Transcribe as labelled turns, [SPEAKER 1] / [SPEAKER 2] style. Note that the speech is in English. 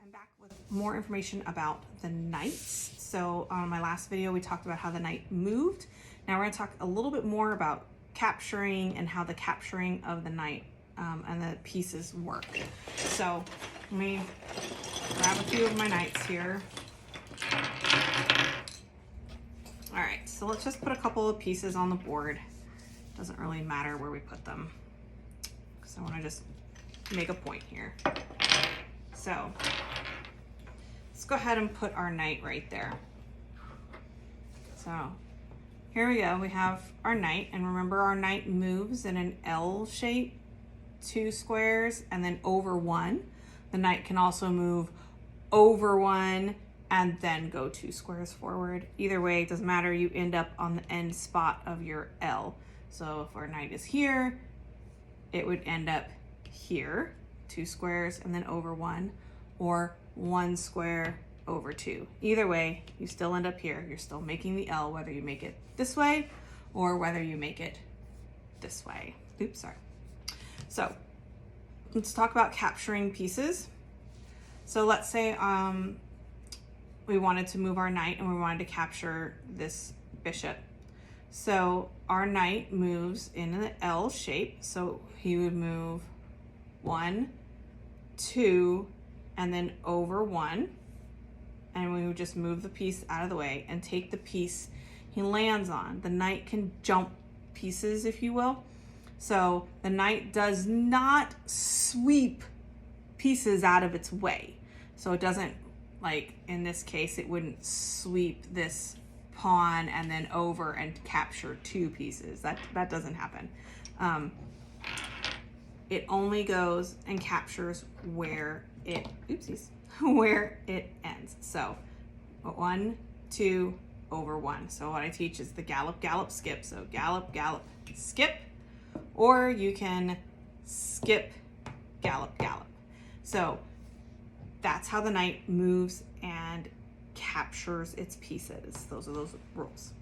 [SPEAKER 1] I'm back with more information about the knights. So on my last video, we talked about how the knight moved. Now we're going to talk a little bit more about capturing and how the capturing of the knight and the pieces work. So let me grab a few of my knights here. All right, so let's just put a couple of pieces on the board. Doesn't really matter where we put them, because I want to just make a point here. So let's go ahead and put our knight right there. So here we go, we have our knight, and remember our knight moves in an L shape, 2 squares, and then over 1. The knight can also move over 1 and then go 2 squares forward. Either way, it doesn't matter, you end up on the end spot of your L. So if our knight is here, it would end up here, 2 squares and then over 1, or 1 square over 2. Either way, you still end up here. You're still making the L, whether you make it this way or whether you make it this way. Oops, sorry. So let's talk about capturing pieces. So let's say we wanted to move our knight and we wanted to capture this bishop. So our knight moves in an L shape. So he would move 1, 2, and then over 1. And we would just move the piece out of the way and take the piece he lands on. The knight can jump pieces, if you will. So the knight does not sweep pieces out of its way. So it doesn't, like in this case, it wouldn't sweep this pawn and then over and capture 2 pieces. That doesn't happen. It only goes and captures where it, where it ends. So 1, 2, over 1. So what I teach is the gallop, gallop, skip. So gallop, gallop, skip, or you can skip, gallop, gallop. So that's how the knight moves and captures its pieces. Those are those rules.